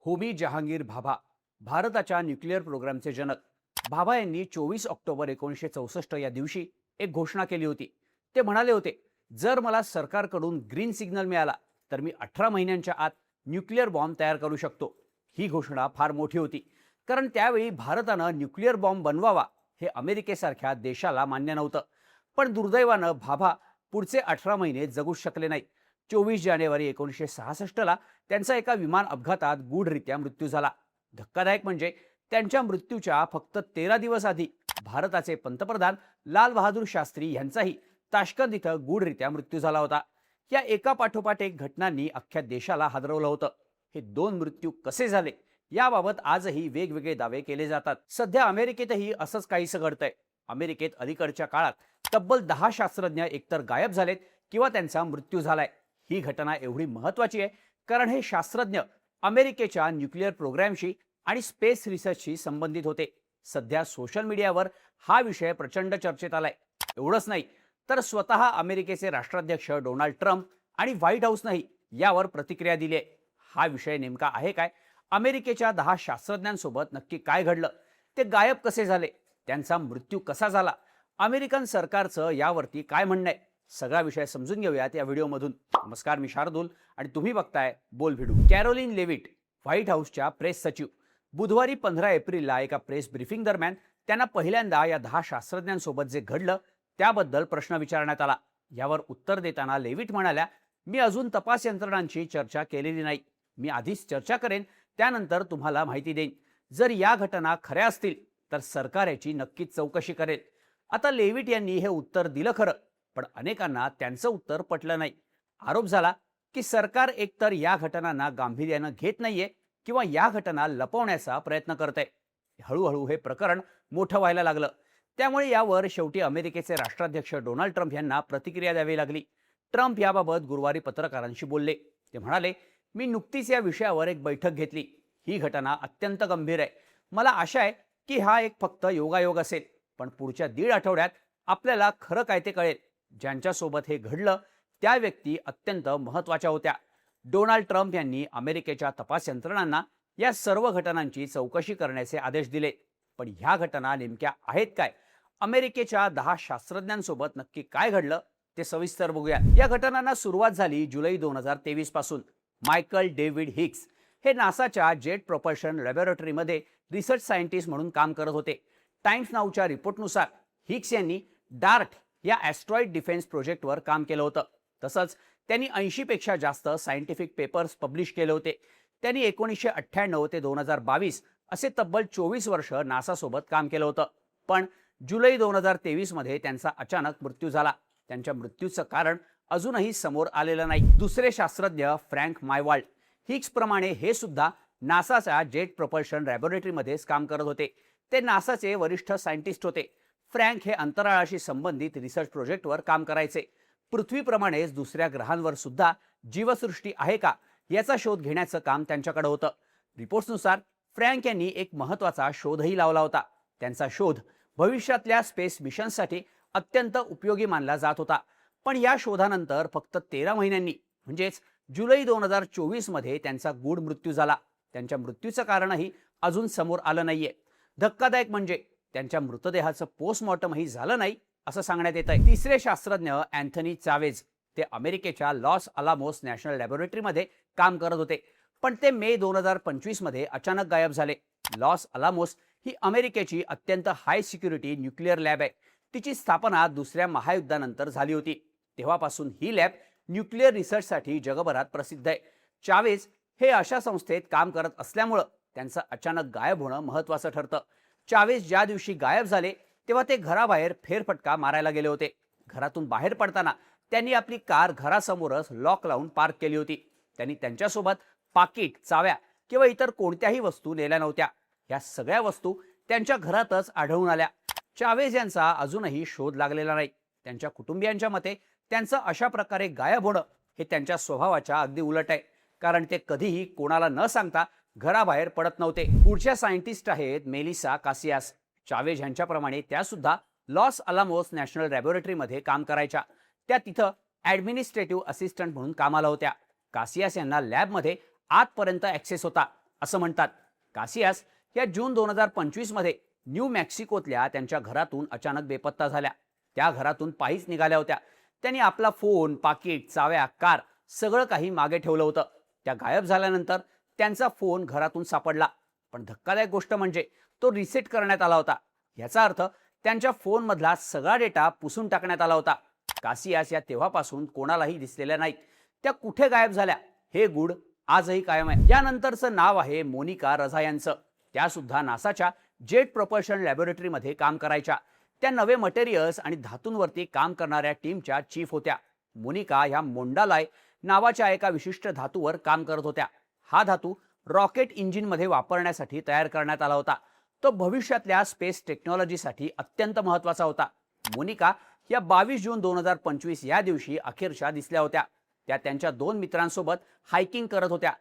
होमी जहांगीर भाभा भारताच्या न्यूक्लिअर प्रोग्रामचे जनक. भाभा यांनी 24 ऑक्टोबर 1964 या दिवशी एक घोषणा केली होती. ते म्हणाले होते, जर मला सरकारकडून ग्रीन सिग्नल मिळाला तर मी 18 महिन्यांच्या आत न्यूक्लिअर बॉम्ब तयार करू शकतो. ही घोषणा फार मोठी होती, कारण त्यावेळी भारतानं न्यूक्लिअर बॉम्ब बनवावा हे अमेरिकेसारख्या देशाला मान्य नव्हतं. पण दुर्दैवानं भाभा पुढचे 18 महिने जगूच शकले नाही. 24 जानेवारी 1966ला त्यांचा एका विमान अपघातात गूढरित्या मृत्यू झाला. धक्कादायक म्हणजे त्यांच्या मृत्यूच्या फक्त 13 दिवस आधी भारताचे पंतप्रधान लाल बहादूर शास्त्री यांचाही ताश्कंद इथं गूढरित्या मृत्यू झाला होता. या एका पाठोपाठ एक घटनांनी अख्ख्या देशाला हादरवलं होतं. हे दोन मृत्यू कसे झाले याबाबत आजही वेगवेगळे दावे केले जातात. सध्या अमेरिकेतही असंच काहीसं घडतंय. अमेरिकेत अलीकडच्या काळात तब्बल 10 शास्त्रज्ञ एकतर गायब झालेत किंवा त्यांचा मृत्यू झालाय. ही घटना एवढी महत्त्वाची आहे कारण हे शास्त्रज्ञ अमेरिकेच्या न्यूक्लिअर प्रोग्रामशी आणि स्पेस रिसर्चशी संबंधित होते. सध्या सोशल मीडियावर हा विषय प्रचंड चर्चेत आलाय. एवढंच नाही तर स्वतः अमेरिकेचे राष्ट्राध्यक्ष डोनाल्ड ट्रम्प आणि व्हाईट हाऊसनंही यावर प्रतिक्रिया दिली आहे. हा विषय नेमका आहे काय? अमेरिकेच्या 10 शास्त्रज्ञांसोबत नक्की काय घडलं? ते गायब कसे झाले? त्यांचा मृत्यू कसा झाला? अमेरिकन सरकारचं यावरती काय म्हणणं आहे? सगळा विषय समजून घेऊयात या व्हिडिओमधून. नमस्कार, मी शार्दूल आणि तुम्ही बघताय बोल व्हिडिओ. कॅरोलिन लेविट, व्हाईट हाऊसच्या प्रेस सचिव. बुधवारी 15 एप्रिलला एका प्रेस ब्रीफिंग दरम्यान त्यांना पहिल्यांदा या 10 शास्त्रज्ञांसोबत जे घडलं त्याबद्दल प्रश्न विचारण्यात आला. यावर उत्तर देताना लेविट म्हणाल्या, मी अजून तपास यंत्रणांची चर्चा केलेली नाही. मी आधीच चर्चा करेन, त्यानंतर तुम्हाला माहिती देईन. जर या घटना खऱ्या असतील तर सरकार याची नक्कीच चौकशी करेल. आता लेविट यांनी हे उत्तर दिलं खरं, पण अनेकांना त्यांचं उत्तर पटलं नाही. आरोप झाला की सरकार एकतर या घटनांना गांभीर्यानं घेत नाहीये किंवा या घटना लपवण्याचा प्रयत्न करते. हळूहळू हे प्रकरण मोठं व्हायला लागलं. त्यामुळे यावर शेवटी अमेरिकेचे राष्ट्राध्यक्ष डोनाल्ड ट्रम्प यांना प्रतिक्रिया द्यावी लागली. ट्रम्प याबाबत गुरुवारी पत्रकारांशी बोलले. ते म्हणाले, मी नुकतीच या विषयावर एक बैठक घेतली. ही घटना अत्यंत गंभीर आहे. मला आशा आहे की हा एक फक्त योगायोग असेल, पण पुढच्या 1.5 आठवड्यात आपल्याला खरं काय ते कळेल. ज्यांच्यासोबत हे घडलं त्या व्यक्ती अत्यंत महत्त्वाच्या होत्या. डोनाल्ड ट्रम्प यांनी अमेरिकेच्या तपास यंत्रणांना या सर्व घटनांची चौकशी करण्याचे आदेश दिले. पण ह्या घटना नेमक्या आहेत काय? अमेरिकेच्या 10 शास्त्रज्ञांसोबत नक्की काय घडलं ते सविस्तर बघूया. या घटनांना सुरुवात झाली जुलै 2023 पासून. मायकल डेव्हिड हिग्स हे नासाच्या जेट प्रोपल्शन लॅबोरेटरीमध्ये रिसर्च सायंटिस्ट म्हणून काम करत होते. टाइम्स नाऊच्या रिपोर्टनुसार हिग्स यांनी डार्ट या ॲस्ट्रॉइड डिफेन्स प्रोजेक्टवर काम केलं होतं. तसंच त्यांनी 80 पेक्षा जास्त सायंटिफिक पेपर्स पब्लिश केले होते. त्यांनी 1998 ते 2022 असे तब्बल 24 वर्ष नासासोबत काम केलं होतं. पण जुलै 2023 मध्ये त्यांचा अचानक मृत्यू झाला. त्यांच्या मृत्यूचं कारण अजूनही समोर आलेलं नाही. दुसरे शास्त्रज्ञ फ्रँक मायवाल्ड, हिग्स प्रमाणे हे सुद्धा नासाच्या जेट प्रोपल्शन लॅबोरेटरीमध्येच काम करत होते. ते नासाचे वरिष्ठ सायंटिस्ट होते. फ्रँक हे अंतराळाशी संबंधित रिसर्च प्रोजेक्टवर काम करायचे. पृथ्वीप्रमाणेच दुसऱ्या ग्रहांवर सुद्धा जीवसृष्टी आहे का याचा शोध घेण्याचं काम त्यांच्याकडे होतं. रिपोर्ट्सनुसार फ्रँक यांनी एक महत्त्वाचा शोधही लावला होता. त्यांचा शोध भविष्यातल्या स्पेस मिशनसाठी अत्यंत उपयोगी मानला जात होता. पण या शोधानंतर फक्त 13 महिन्यांनी म्हणजेच जुलै 2024 मध्ये त्यांचा गूढ मृत्यू झाला. त्यांच्या मृत्यूचं कारणही अजून समोर आलं नाहीये. धक्कादायक म्हणजे त्यांच्या मृतदेहाचं पोस्टमॉर्टमही झालं नाही असं सांगण्यात येत आहे. तिसरे शास्त्रज्ञ अँथनी चावेज, ते अमेरिकेच्या लॉस अलामोस नॅशनल लॅबोरेटरीमध्ये काम करत होते. पण ते मे 2025 मध्ये अचानक गायब झाले. लॉस अलामोस ही अमेरिकेची अत्यंत हाय सिक्युरिटी न्यूक्लिअर लॅब आहे. तिची स्थापना दुसऱ्या महायुद्धानंतर झाली होती. तेव्हापासून ही लॅब न्यूक्लिअर रिसर्चसाठी जगभरात प्रसिद्ध आहे. चावेज हे अशा संस्थेत काम करत असल्यामुळं त्यांचं अचानक गायब होणं महत्त्वाचं ठरतं. चावेज ज्या दिवशी गायब झाले तेव्हा ते घराबाहेर फेरफटका मारायला गेले होते. घरातून बाहेर पडताना त्यांनी आपली कार घरासमोरच लॉक लावून पार्क केली होती. त्यांनी त्यांच्यासोबत पाकिट, चाव्या किंवा इतर कोणत्याही वस्तू नेल्या नव्हत्या. या सगळ्या वस्तू त्यांच्या घरातच आढळून आल्या. चावेज यांचा अजूनही शोध लागलेला नाही. त्यांच्या कुटुंबियांच्या मते त्यांचं अशा प्रकारे गायब होणं हे त्यांच्या स्वभावाच्या अगदी उलट आहे, कारण ते कधीही कोणाला न सांगता घराबाहेर पडत नव्हते. पुढच्या सायंटिस्ट आहेत मेलिसा कासियास. चावेज यांच्याप्रमाणे त्या सुद्धा लॉस अलामोस नॅशनल लॅबोरेटरीमध्ये काम करायच्या. त्या तिथं ॲडमिनिस्ट्रेटिव्ह असिस्टंट म्हणून कामाला होत्या. कासियास यांना लॅबमध्ये आतपर्यंत ॲक्सेस होता. असं म्हणतात. कासियास या जून 2025 मध्ये न्यू मेक्सिकोतल्या त्यांच्या घरातून अचानक बेपत्ता झाल्या. त्या घरातून पायीच निघाल्या होत्या. त्यांनी आपला फोन, पाकिट, चाव्या, कार सगळं काही मागे ठेवलं होतं. त्या गायब झाल्यानंतर त्यांचा फोन घरातून सापडला. पण धक्कादायक गोष्ट म्हणजे तो रिसेट करण्यात आला होता. याचा अर्थ त्यांच्या फोनमधला सगळा डेटा पुसून टाकण्यात आला होता. कासियास या तेव्हापासून कोणालाही दिसलेल्या नाहीत. त्या कुठे गायब झाल्या हे गूढ आजही कायम आहे. यानंतरचं नाव आहे मोनिका रझा यांचं. त्या सुद्धा नासाच्या जेट प्रॉपल्शन लॅबोरेटरीमध्ये काम करायच्या. त्या नवे मटेरियल्स आणि धातूंवरती काम करणाऱ्या टीमच्या चीफ होत्या. मोनिका ह्या मोंडालाय नावाच्या एका विशिष्ट धातूवर काम करत होत्या. हा धातू रॉकेट इंजिनमध्ये वापरण्यासाठी तयार करण्यात आला होता. तो भविष्यातल्या स्पेस टेक्नॉलॉजीसाठी अत्यंत महत्त्वाचा होता. मोनिका या 22 जून 2025 या दिवशी अखेरच्या दिसल्या होत्या. त्या त्यांच्या 2 मित्रांसोबत हायकिंग करत होत्या.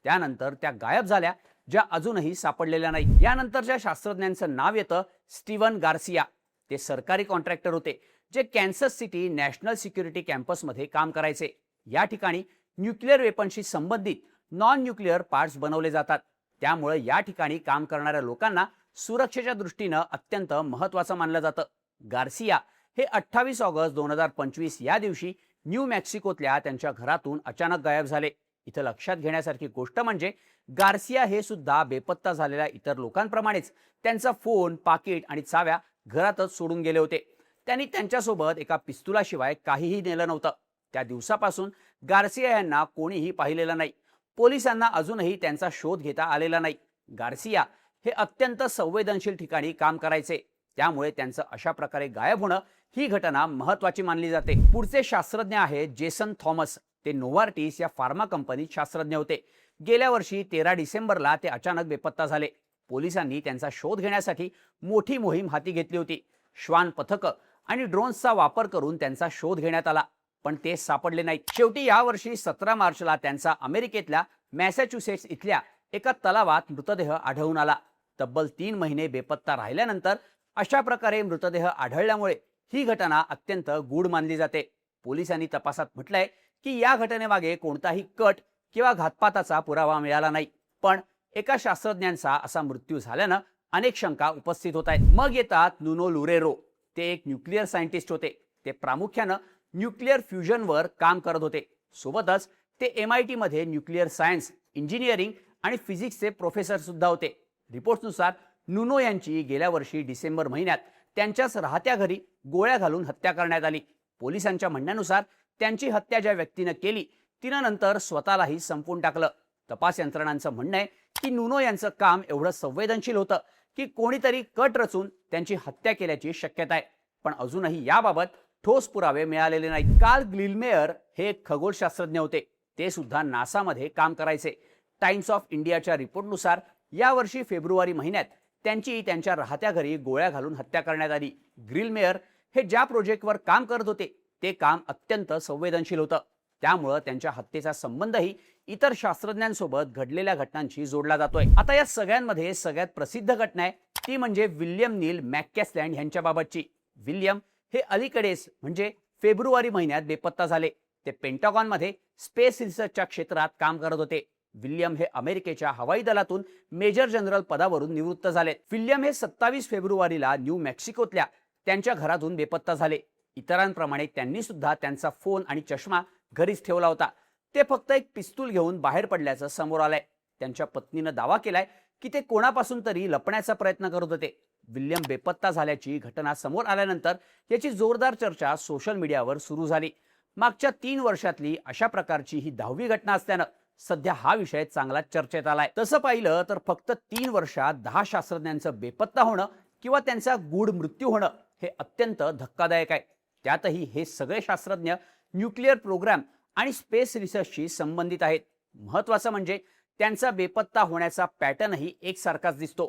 त्यानंतर त्या गायब झाल्या, ज्या अजूनही सापडलेल्या नाही. यानंतरच्या शास्त्रज्ञांचं नाव येतं स्टीवन गार्सिया. ते सरकारी कॉन्ट्रॅक्टर होते जे कॅन्सस सिटी नॅशनल सिक्युरिटी कॅम्पसमध्ये काम करायचे. या ठिकाणी न्यूक्लिअर वेपनशी संबंधित नॉन न्यूक्लिअर पार्ट्स बनवले जातात. त्यामुळे या ठिकाणी काम करणाऱ्या लोकांना सुरक्षेच्या दृष्टीनं अत्यंत महत्त्वाचं मानलं जातं. गार्सिया हे 28 ऑगस्ट 2025 या दिवशी न्यू मेक्सिकोतल्या त्यांच्या घरातून अचानक गायब झाले. इथं लक्षात घेण्यासारखी गोष्ट म्हणजे गार्सिया हे सुद्धा बेपत्ता झालेल्या इतर लोकांप्रमाणेच त्यांचा फोन, पाकिट आणि चाव्या घरातच सोडून गेले होते. त्यांनी त्यांच्यासोबत एका पिस्तुलाशिवाय काहीही नेलं नव्हतं. त्या दिवसापासून गार्सिया यांना कोणीही पाहिलेलं नाही. पोलिसांना अजूनही त्यांचा शोध घेता आलेला नाही. गार्सिया हे अत्यंत संवेदनशील ठिकाणी काम करायचे. त्यामुळे त्यांचं अशा प्रकारे गायब होणं ही घटना महत्त्वाची मानली जाते. पुढचे शास्त्रज्ञ आहेत जेसन थॉमस. ते नोवार्टिस या फार्मा कंपनीत शास्त्रज्ञ होते. गेल्या वर्षी 13 डिसेंबरला ते अचानक बेपत्ता झाले. पोलिसांनी त्यांचा शोध घेण्यासाठी मोठी मोहीम हाती घेतली होती. श्वान पथकं आणि ड्रोन्सचा वापर करून त्यांचा शोध घेण्यात आला, पण ते सापडले नाहीत. शेवटी यावर्षी 17 मार्चला त्यांचा अमेरिकेतल्या मॅसॅच्युसेट्स इथल्या एका तलावात मृतदेह आढळून आला. तब्बल 3 महिने बेपत्ता राहिल्यानंतर अशा प्रकारे मृतदेह आढळल्यामुळे ही घटना अत्यंत गूढ मानली जाते. पोलिसांनी तपासात म्हटलंय की या घटनेमागे कोणताही कट किंवा घातपाताचा पुरावा मिळाला नाही, पण एका शास्त्रज्ञांचा असा मृत्यू झाल्यानं अनेक शंका उपस्थित होत आहेत. मग येतात नुनो लुरेरो. ते एक न्यूक्लिअर सायंटिस्ट होते. ते प्रामुख्यानं न्यूक्लिअर फ्युजनवर काम करत होते. सोबतच ते MIT मध्ये न्यूक्लिअर सायन्स, इंजिनिअरिंग आणि फिजिक्सचे प्रोफेसर सुद्धा होते. रिपोर्ट्सनुसार नुनो यांची गेल्या वर्षी डिसेंबर महिन्यात त्यांच्याच राहत्या घरी गोळ्या घालून हत्या करण्यात आली. पोलिसांच्या म्हणण्यानुसार त्यांची हत्या ज्या व्यक्तीनं केली तिनं नंतर स्वतःलाही संपवून टाकलं. तपास यंत्रणांचं म्हणणं आहे की नुनो यांचं काम एवढं संवेदनशील होतं की कोणीतरी कट रचून त्यांची हत्या केल्याची शक्यता आहे, पण अजूनही याबाबत ठोस पुरावे मिळालेले नाहीत. कार्ल ग्लिलमेयर हे एक खगोलशास्त्रज्ञ होते. ते सुद्धा नासामध्ये काम करायचे. टाइम्स ऑफ इंडियाच्या रिपोर्टनुसार यावर्षी फेब्रुवारी महिन्यात त्यांची त्यांच्या राहत्या घरी गोळ्या घालून हत्या करण्यात आली. ग्रिलमेयर हे ज्या प्रोजेक्टवर काम करत होते ते काम अत्यंत संवेदनशील होतं. त्यामुळे त्यांच्या हत्येचा संबंधही इतर शास्त्रज्ञांसोबत घडलेल्या घटनांशी जोडला जातोय. आता या सगळ्यांमध्ये सगळ्यात प्रसिद्ध घटना आहे ती म्हणजे विल्यम नील मॅककॅस्लँड यांच्याबाबतची. विल्यम हे अलीकडेच म्हणजे फेब्रुवारी महिन्यात बेपत्ता झाले. ते पेंटागॉनमध्ये स्पेस रिसर्चच्या क्षेत्रात काम करत होते. विल्यम हे अमेरिकेच्या हवाई दलातून मेजर जनरल पदावरून निवृत्त झाले. विल्यम हे 27 फेब्रुवारीला न्यू मेक्सिकोतल्या त्यांच्या घरातून बेपत्ता झाले. इतरांप्रमाणे त्यांनी सुद्धा त्यांचा फोन आणि चष्मा घरीच ठेवला होता. ते फक्त एक पिस्तूल घेऊन बाहेर पडल्याचं समोर आलंय. त्यांच्या पत्नीनं दावा केलाय की ते कोणापासून तरी लपण्याचा प्रयत्न करत होते. विल्यम बेपत्ता झाल्याची घटना समोर आल्यानंतर याची जोरदार चर्चा सोशल मीडियावर सुरू झाली. मागच्या 3 वर्षातली अशा प्रकारची ही 10वी घटना असल्यानं सध्या हा विषय चांगला चर्चेत आलाय. तसं पाहिलं तर फक्त 3 वर्षात 10 शास्त्रज्ञांचं बेपत्ता होणं किंवा त्यांचा गूढ मृत्यू होणं हे अत्यंत धक्कादायक आहे. त्यातही हे सगळे शास्त्रज्ञ न्यूक्लिअर प्रोग्राम आणि स्पेस रिसर्चशी संबंधित आहेत. महत्त्वाचं म्हणजे त्यांचा बेपत्ता होण्याचा पॅटर्नही एकसारखाच दिसतो.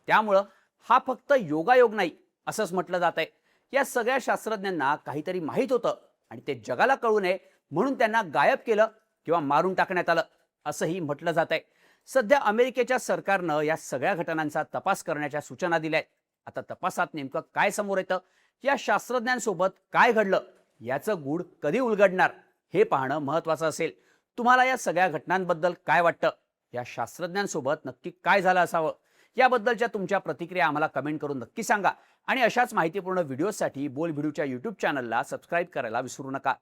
त्यामुळं हा फक्त योगायोग नाही असंच म्हटलं जात आहे. या सगळ्या शास्त्रज्ञांना काहीतरी माहीत होतं आणि ते जगाला कळू नये म्हणून त्यांना गायब केलं किंवा मारून टाकण्यात आलं असंही म्हटलं जात आहे. सध्या अमेरिकेच्या सरकारनं या सगळ्या घटनांचा तपास करण्याच्या सूचना दिल्या आहेत. आता तपासात नेमकं काय समोर येतं, या शास्त्रज्ञांसोबत काय घडलं, याचं गूढ कधी उलगडणार हे पाहणं महत्त्वाचं असेल. तुम्हाला या सगळ्या घटनांबद्दल काय वाटतं या शास्त्रज्ञांसोबत नक्की काय झालं असावं याबद्दलच्या तुमच्या प्रतिक्रिया आम्हाला कमेंट करून नक्की सांगा आणि अशाच माहितीपूर्ण व्हिडिओसाठी बोल भिडूच्या यूट्यूब चॅनलला सबस्क्राईब करायला विसरू नका.